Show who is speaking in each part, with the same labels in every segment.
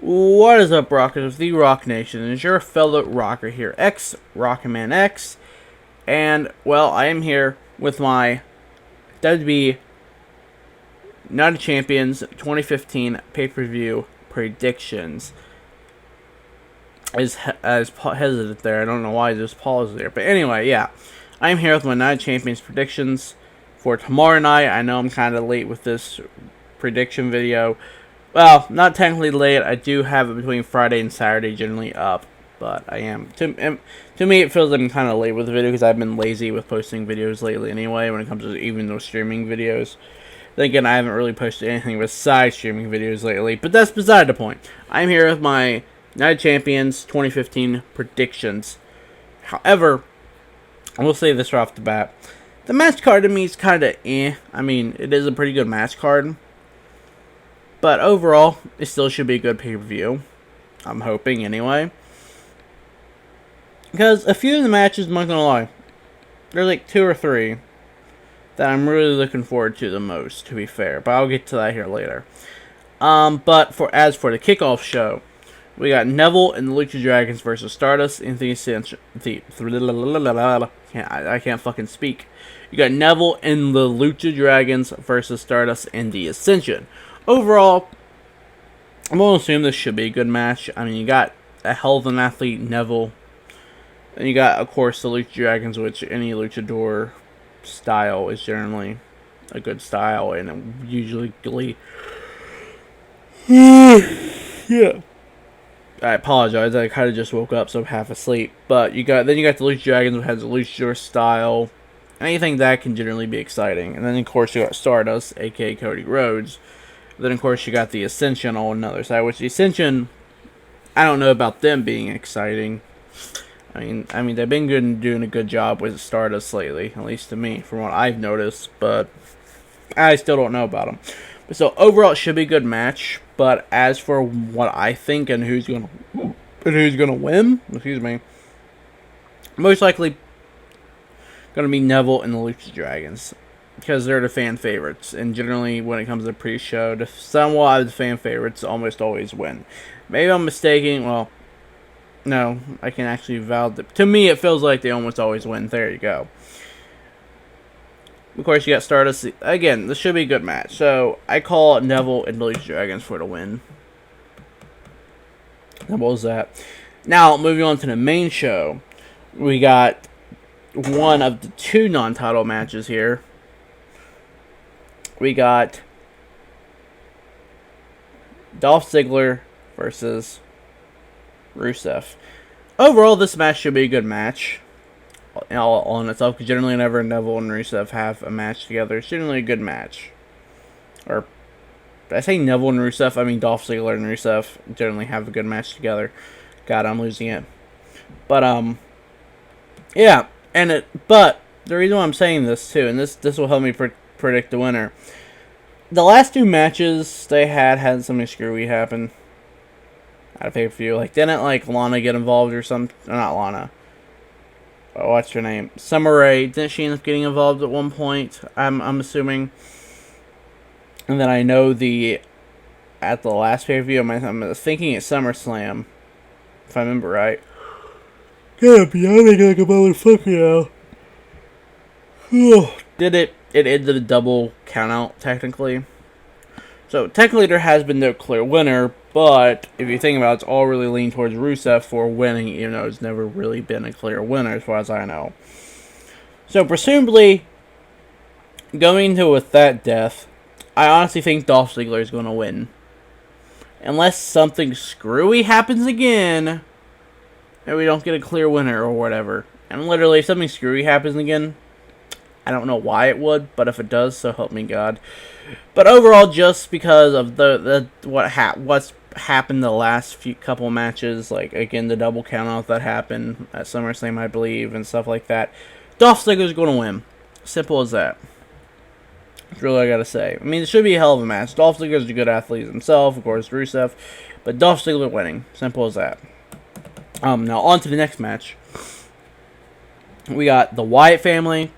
Speaker 1: What is up, rockers of the Rock Nation? It's your fellow rocker here, Rockman X, and, well, I am here with my WWE Night of Champions 2015 pay-per-view predictions. As hesitant there, I don't know why I just paused there, but anyway, yeah, I am here with my Night of Champions predictions for tomorrow night. I know I'm kind of late with this prediction video. Well, not technically late. I do have it between Friday and Saturday generally up, but I am. To me, it feels like I'm kind of late with the video because I've been lazy with posting videos lately anyway when it comes to even those streaming videos. Then again, I haven't really posted anything besides streaming videos lately, but that's beside the point. I'm here with my Night of Champions 2015 predictions. However, I will say this right off the bat. The match card to me is kind of eh. I mean, it is a pretty good match card. But overall, it still should be a good pay-per-view. I'm hoping, anyway. Because a few of the matches, I'm not gonna lie, there's like 2 or 3 that I'm really looking forward to the most, to be fair. But I'll get to that here later. But as for the kickoff show, we got Neville and the Lucha Dragons versus Stardust in the Ascension. I can't fucking speak. You got Neville and the Lucha Dragons versus Stardust in the Ascension. Overall, I'm going to assume this should be a good match. I mean, you got a hell of an athlete, Neville. And you got, of course, the Lucha Dragons, which any luchador style is generally a good style. And usually... yeah. I apologize. I kind of just woke up, so I'm half asleep. But you got the Lucha Dragons, which has a luchador style. Anything that can generally be exciting. And then, of course, you got Stardust, a.k.a. Cody Rhodes. Then, of course, you got the Ascension on another side, which the Ascension, I don't know about them being exciting. I mean, they've been doing a good job with Stardust lately, at least to me, from what I've noticed, but I still don't know about them. But so, overall, it should be a good match, but as for what I think and who's gonna win, excuse me, most likely gonna be Neville and the Lucha Dragons. Because they're the fan favorites, and generally when it comes to pre-show, somewhat of the fan favorites almost always win. Maybe I'm mistaken. Well, no, I can actually validate. To me, it feels like they almost always win. There you go. Of course, you got Stardust. Again, this should be a good match. So I call Neville and the Lucha Dragons for the win. And what was that? Now, moving on to the main show, we got one of the 2 non-title matches here. We got Dolph Ziggler versus Rusev. Overall, this match should be a good match all on itself, because generally whenever Neville and Rusev have a match together, it's generally a good match. Or, did I say Neville and Rusev? I mean Dolph Ziggler and Rusev generally have a good match together. God, I'm losing it. But, yeah, but the reason why I'm saying this, too, and this will help me predict the winner. The last 2 matches they had something screwy happen at a pay-per-view. Like, didn't, like, Lana get involved or something? Not Lana. What's her name? Summer Rae. Didn't she end up getting involved at one point? I'm assuming. And then I know at the last pay-per-view, I'm thinking it's SummerSlam, if I remember right. Yeah, beyond like a motherfucker now. It ended a double countout, technically. So, technically, there has been no clear winner, but if you think about it, it's all really leaned towards Rusev for winning, even though it's never really been a clear winner, as far as I know. So, presumably, going into with that death, I honestly think Dolph Ziggler is going to win. Unless something screwy happens again, and we don't get a clear winner or whatever. And literally, if something screwy happens again, I don't know why it would, but if it does, so help me God. But overall, just because of what's happened the last couple matches, like again the double countout that happened at SummerSlam, I believe, and stuff like that, Dolph Ziggler's going to win. Simple as that. That's really all I gotta say. I mean, it should be a hell of a match. Dolph Ziggler's a good athlete himself, of course, Rusev, but Dolph Ziggler winning. Simple as that. Now on to the next match. We got the Wyatt family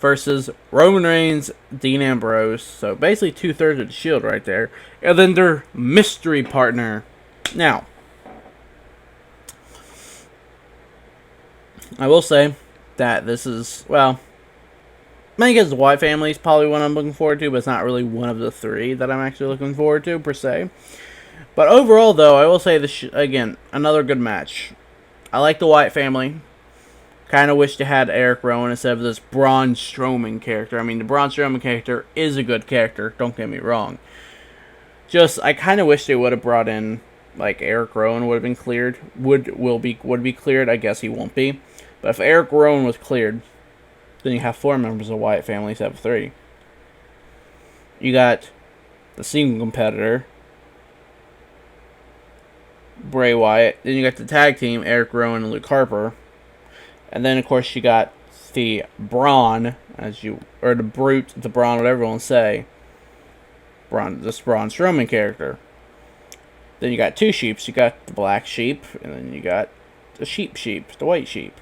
Speaker 1: versus Roman Reigns, Dean Ambrose. So basically 2/3 of the Shield right there. And then their mystery partner, Now, I will say that this is, well, I guess the Wyatt family is probably one I'm looking forward to, but it's not really one of the three that I'm actually looking forward to, per se. But overall, though, I will say this, again, another good match. I like the Wyatt family. Kind of wish they had Eric Rowan instead of this Braun Strowman character. I mean, the Braun Strowman character is a good character, don't get me wrong. Just, I kind of wish they would have brought in, like, Eric Rowan would have been cleared. Would be cleared, I guess he won't be. But if Eric Rowan was cleared, then you have 4 members of the Wyatt family instead of 3. You got the single competitor, Bray Wyatt. Then you got the tag team, Eric Rowan and Luke Harper. And then, of course, you got the Braun, or the Brute, the Braun, whatever you want to say. This Braun Strowman character. Then you got 2 sheeps. You got the black sheep, and then you got the sheep, the white sheep.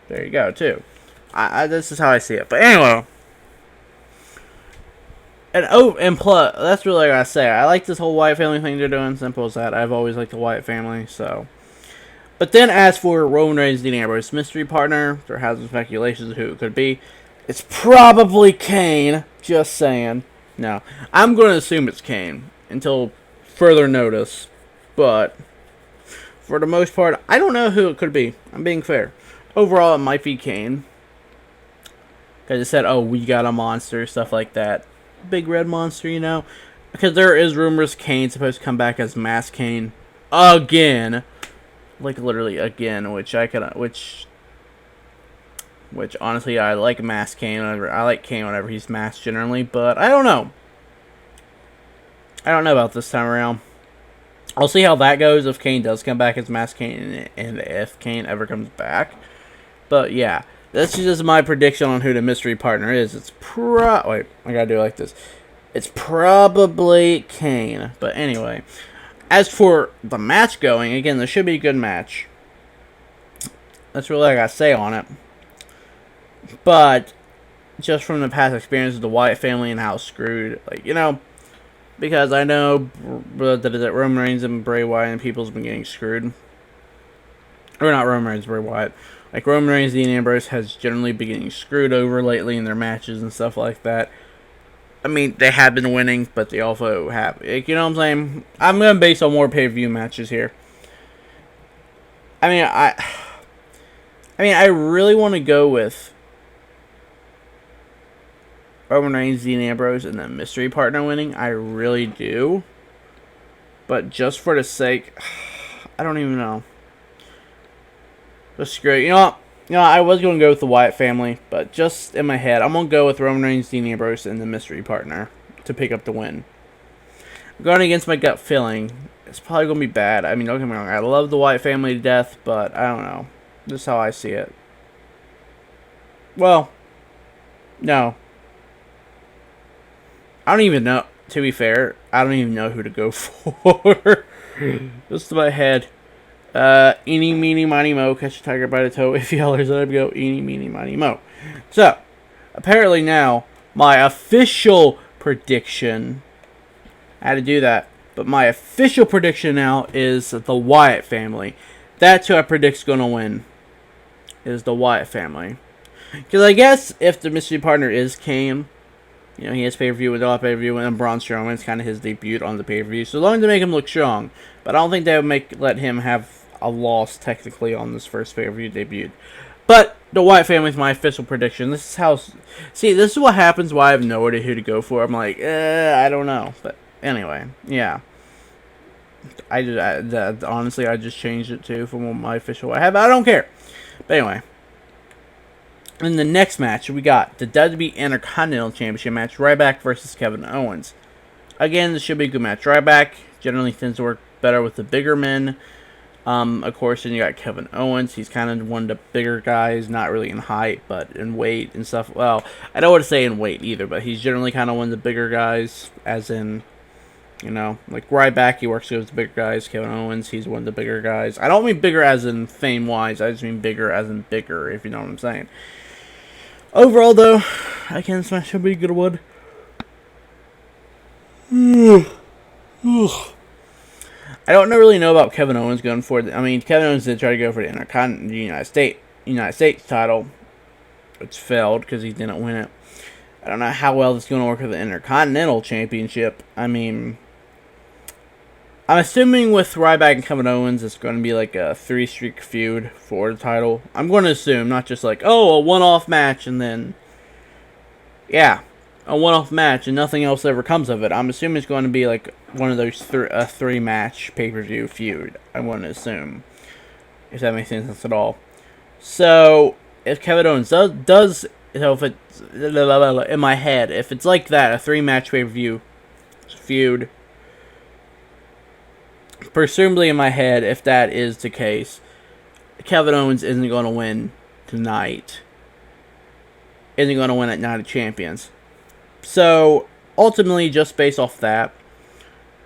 Speaker 1: There you go, too. This is how I see it. But anyway. And plus, that's really what I say. I like this whole Wyatt family thing they're doing. Simple as that. I've always liked the Wyatt family, so. But then, as for Roman Reigns, Dean Ambrose mystery partner, there has been speculations of who it could be. It's probably Kane. Just saying. No, I'm going to assume it's Kane until further notice. But for the most part, I don't know who it could be. I'm being fair. Overall, it might be Kane. Because it said, oh, we got a monster, stuff like that. Big red monster, you know. Because there is rumors Kane's supposed to come back as Masked Kane again. Like, literally again, which honestly, I like Masked Kane. I like Kane whenever he's masked generally, but I don't know. I don't know about this time around. I'll see how that goes if Kane does come back as Masked Kane and if Kane ever comes back. But yeah, that's just my prediction on who the mystery partner is. Wait, I gotta do it like this. It's probably Kane. But anyway, as for the match going, again, there should be a good match. That's really all I gotta say on it. But just from the past experience of the Wyatt family and how screwed, like, you know, because I know that Roman Reigns and Bray Wyatt and people's been getting screwed. Or not Roman Reigns, Bray Wyatt. Like, Roman Reigns, Dean Ambrose has generally been getting screwed over lately in their matches and stuff like that. I mean, they have been winning, but they also have, like, you know what I'm saying? I'm going to base on more pay-per-view matches here. I mean, I really want to go with Roman Reigns, Dean Ambrose, and then mystery partner winning. I really do. But just for the sake, I don't even know. Just screw it. You know what? I was going to go with the Wyatt family, but just in my head, I'm going to go with Roman Reigns, Dean Ambrose, and the mystery partner to pick up the win. I'm going against my gut feeling. It's probably going to be bad. I mean, don't get me wrong. I love the Wyatt family to death, but I don't know. This is how I see it. Well, no. I don't even know. To be fair, I don't even know who to go for. Just in my head. Eeny, meeny, miny, mo. Catch a tiger by the toe. If y'all are let him go. Eeny, meeny, miny, mo. So, apparently now, my official prediction. I had to do that. But my official prediction now is the Wyatt family. That's who I predict's going to win. Is the Wyatt family. Because I guess if the mystery partner is Kane, you know, he has pay-per-view with all pay-per-view, and Braun Strowman, it's kind of his debut on the pay-per-view. So long to make him look strong. But I don't think they would let him have a loss technically on this first pay-per-view debut. But the Wyatt family is my official prediction. This is how. See, this is what happens why I have no idea who to go for. I'm like, I don't know. But anyway, yeah. Honestly, I just changed it too from my official I have. I don't care. But anyway. In the next match, we got the WWE Intercontinental Championship match, Ryback versus Kevin Owens. Again, this should be a good match. Ryback generally tends to work better with the bigger men. Of course, then you got Kevin Owens. He's kind of one of the bigger guys, not really in height, but in weight and stuff. Well, I don't want to say in weight either, but he's generally kind of one of the bigger guys, as in, you know, like Ryback, he works with the bigger guys. Kevin Owens, he's one of the bigger guys. I don't mean bigger as in fame-wise. I just mean bigger as in bigger, if you know what I'm saying. Overall, though, I can smash should be a good one. I don't really know about Kevin Owens going for it. I mean, Kevin Owens did try to go for the Intercontinental United States title, which failed because he didn't win it. I don't know how well this is going to work with the Intercontinental Championship. I mean, I'm assuming with Ryback and Kevin Owens, it's going to be like a 3-streak feud for the title. I'm going to assume, not just like, oh, a one-off match and then, yeah, a one-off match and nothing else ever comes of it. I'm assuming it's going to be like one of those a 3-match pay-per-view feud. I want to assume, if that makes any sense at all. So if Kevin Owens does so if it's in my head, if it's like that, a 3-match pay-per-view feud, presumably in my head, if that is the case, Kevin Owens isn't going to win tonight. Isn't going to win at Night of Champions. So, ultimately, just based off that,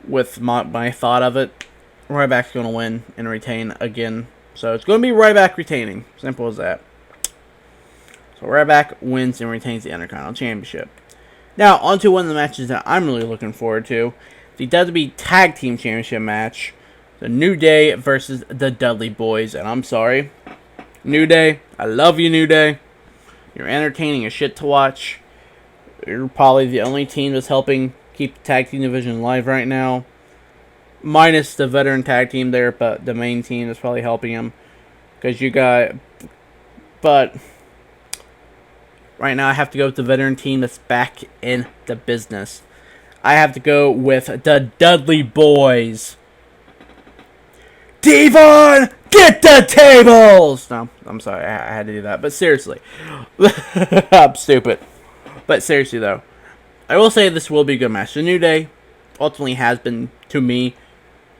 Speaker 1: with my thought of it, Ryback's going to win and retain again. So, it's going to be Ryback retaining. Simple as that. So, Ryback wins and retains the Intercontinental Championship. Now, on to one of the matches that I'm really looking forward to. The WWE Tag Team Championship match. The New Day versus the Dudley Boys. And I'm sorry, New Day, I love you, New Day. You're entertaining as shit to watch. You're probably the only team that's helping keep the tag team division alive right now. Minus the veteran tag team there, but the main team is probably helping them. Because you got... But right now I have to go with the veteran team that's back in the business. I have to go with the Dudley Boys. Devon, get the tables! No, I'm sorry, I had to do that. But seriously, I'm stupid. But seriously, though, I will say this will be a good match. The New Day ultimately has been, to me,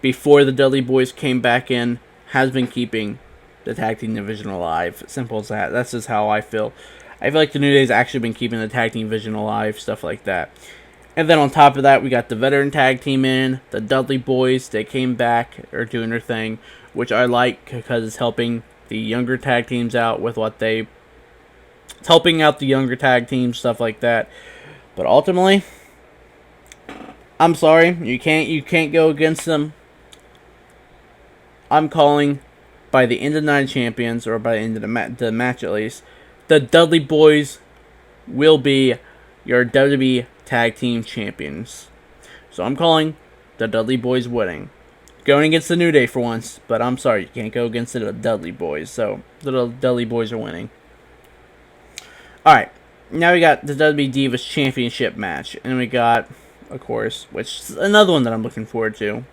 Speaker 1: before the Dudley Boys came back in, has been keeping the tag team division alive. Simple as that. That's just how I feel. I feel like the New Day's actually been keeping the tag team division alive, stuff like that. And then on top of that, we got the veteran tag team in, the Dudley Boys. They came back, are doing their thing, which I like because it's helping the younger tag teams out with what they... It's helping out the younger tag teams, stuff like that. But ultimately, I'm sorry, you can't go against them. I'm calling, by the end of Night of Champions, or by the end of the match at least, the Dudley Boys will be your WWE Tag Team Champions. So I'm calling the Dudley Boys winning. Going against the New Day for once, but I'm sorry, you can't go against the Dudley Boys. So the Dudley Boys are winning. Alright, now we got the WWE Divas Championship match. And we got, of course, which is another one that I'm looking forward to.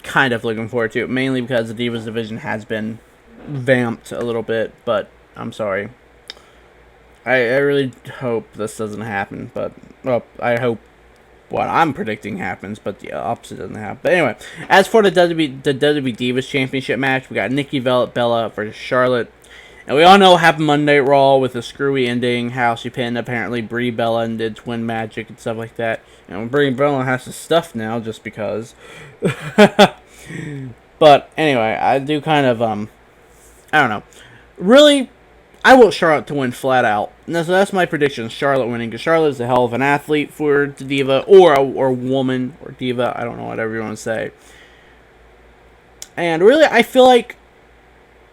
Speaker 1: Kind of looking forward to it, mainly because the Divas division has been vamped a little bit, but I'm sorry. I really hope this doesn't happen, but, well, I hope what I'm predicting happens, but the opposite doesn't happen. But anyway, as for the WWE Divas Championship match, we got Nikki Bella versus Charlotte. And we all know what happened Monday at Raw with the screwy ending, how she pinned apparently Brie Bella and did twin magic and stuff like that. And Brie Bella has the stuff now just because. But anyway, I do kind of, I don't know. Really, I want Charlotte to win flat out. And so that's my prediction, Charlotte winning. Because Charlotte is a hell of an athlete for the diva, or woman, or diva, I don't know, whatever you want to say. And really, I feel like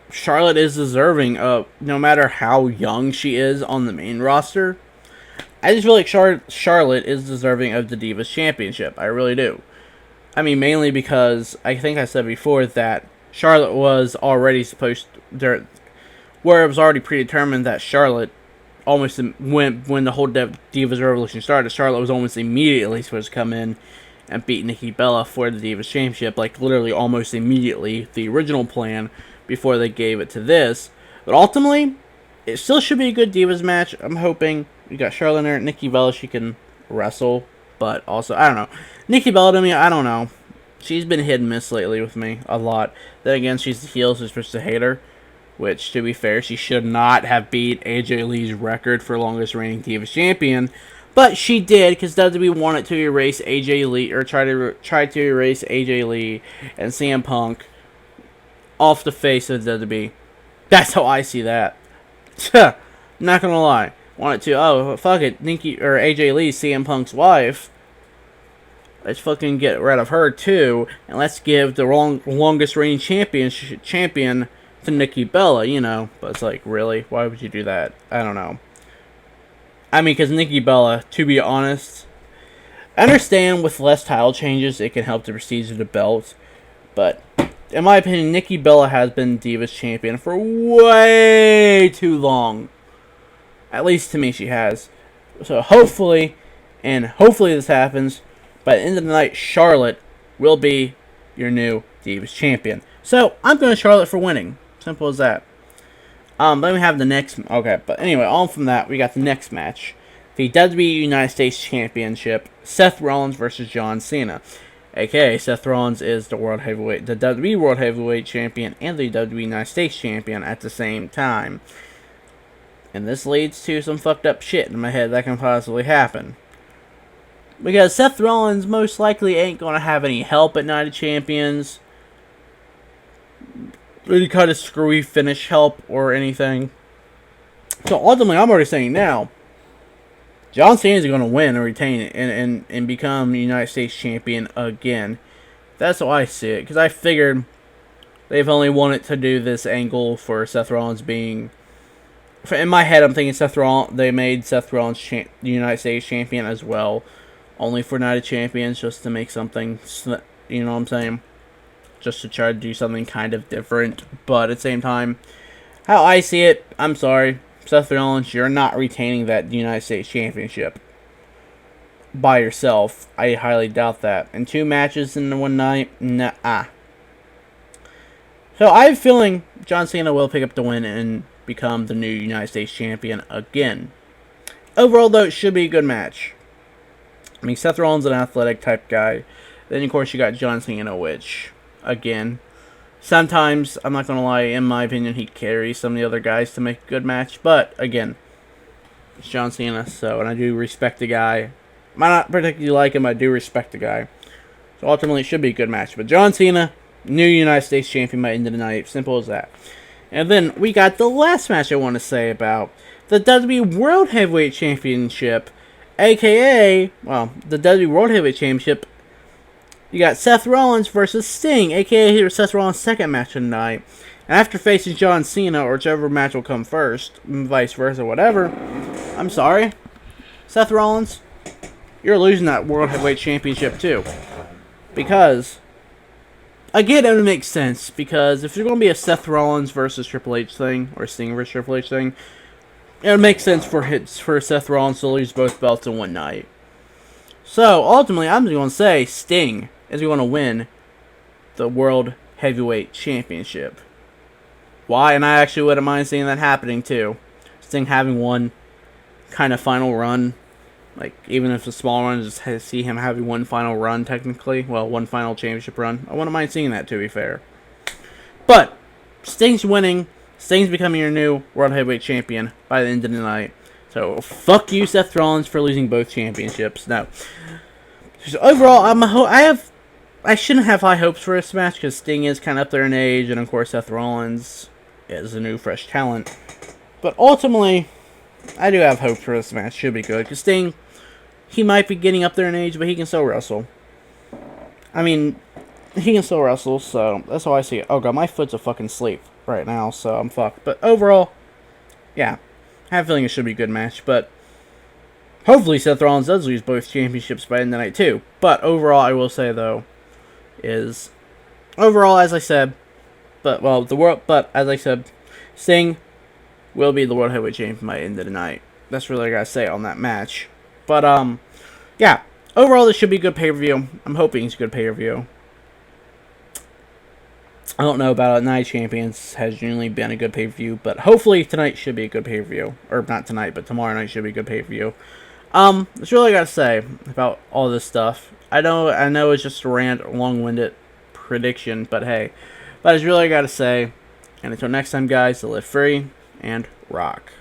Speaker 1: Charlotte is deserving of, no matter how young she is on the main roster, I just feel like Charlotte is deserving of the Divas Championship. I really do. I mean, mainly because I think I said before that Charlotte was already supposed to, where it was already predetermined that Charlotte almost when the whole Divas Revolution started, Charlotte was almost immediately supposed to come in and beat Nikki Bella for the Divas Championship, like literally almost immediately, the original plan, before they gave it to this. But ultimately, it still should be a good Divas match. I'm hoping. We got Charlotte in there. Nikki Bella, she can wrestle. But also, I don't know. Nikki Bella to me, I don't know. She's been hit and miss lately with me a lot. Then again, she's the heel, so you're supposed to hate her. Which, to be fair, she should not have beat AJ Lee's record for longest reigning Divas Champion. But she did, because WWE wanted to erase AJ Lee, or try to erase AJ Lee and CM Punk off the face of the WWE. That's how I see that. Not gonna lie. Wanted to, oh, fuck it, Nikki, or AJ Lee, CM Punk's wife. let's fucking get rid of her too, and let's give the longest reigning champion to Nikki Bella, you know. But it's like, really? Why would you do that? I don't know. I mean, because Nikki Bella, to be honest, I understand with less title changes, it can help the prestige of the belt. But, in my opinion, Nikki Bella has been Divas Champion for way too long. At least to me, she has. So, hopefully this happens. By the end of the night, Charlotte will be your new Divas Champion. So, I'm going to Charlotte for winning. Simple as that. Then we have the next... Okay, but anyway, on from that, we got the next match. The WWE United States Championship. Seth Rollins versus John Cena. AKA, Seth Rollins is the WWE World Heavyweight Champion and the WWE United States Champion at the same time. And this leads to some fucked up shit in my head that can possibly happen. Because Seth Rollins most likely ain't going to have any help at Night of Champions. Any kind of screwy finish help or anything. So ultimately, I'm already saying now, John Cena is going to win and retain it and become United States Champion again. That's how I see it. Because I figured they've only wanted to do this angle for Seth Rollins being... In my head, I'm thinking they made Seth Rollins the United States Champion as well. Only for Night of Champions, just to make something... You know what I'm saying? Just to try to do something kind of different. But at the same time, how I see it, I'm sorry, Seth Rollins, you're not retaining that United States Championship by yourself. I highly doubt that. And 2 matches in one night? Nah. So I have a feeling John Cena will pick up the win and become the new United States Champion again. Overall, though, it should be a good match. I mean, Seth Rollins is an athletic type guy. Then, of course, you got John Cena, which... Again, sometimes, I'm not going to lie, in my opinion, he carries some of the other guys to make a good match. But, again, it's John Cena, so, and I do respect the guy. I might not particularly like him, I do respect the guy. So, ultimately, it should be a good match. But John Cena, new United States Champion by the end of the night. Simple as that. And then, we got the last match I want to say about. The WWE World Heavyweight Championship, a.k.a., well, the WWE World Heavyweight Championship. You got Seth Rollins versus Sting, a.k.a. Seth Rollins' second match of the night. And after facing John Cena, or whichever match will come first, vice versa, whatever, I'm sorry, Seth Rollins, you're losing that World Heavyweight Championship too. Because, again, it would make sense, because if there's going to be a Seth Rollins versus Triple H thing, or Sting versus Triple H thing, it would make sense for Seth Rollins to lose both belts in one night. So, ultimately, I'm just going to say Sting is going to win the World Heavyweight Championship. Why? And I actually wouldn't mind seeing that happening, too. Sting having one kind of final run. Like, even if it's a small run, just see him having one final run, technically. Well, one final championship run. I wouldn't mind seeing that, to be fair. But, Sting's winning. Sting's becoming your new World Heavyweight Champion by the end of the night. So, fuck you, Seth Rollins, for losing both championships. No. So overall, I shouldn't have high hopes for this match, because Sting is kind of up there in age, and of course Seth Rollins is a new, fresh talent. But ultimately, I do have hope for this match. Should be good, because Sting, he might be getting up there in age, but he can still wrestle. I mean, he can still wrestle, so that's how I see it. Oh god, my foot's a fucking sleep right now, so I'm fucked. But overall, yeah, I have a feeling it should be a good match, but hopefully Seth Rollins does lose both championships by the end of the night too. But overall, I will say though, is overall, as I said, as I said, Sting will be the World Heavyweight Champion by the end of the night. That's really what I gotta say on that match. But yeah, overall this should be a good pay-per-view. I'm hoping it's a good pay-per-view. I don't know about it. Night of Champions has generally been a good pay-per-view, but hopefully tonight should be a good pay-per-view. Or not tonight, but tomorrow night should be a good pay-per-view. That's really what I gotta say about all this stuff. I know it's just a rant, long-winded prediction, but hey, that is really what I gotta say. And until next time, guys, to live free and rock.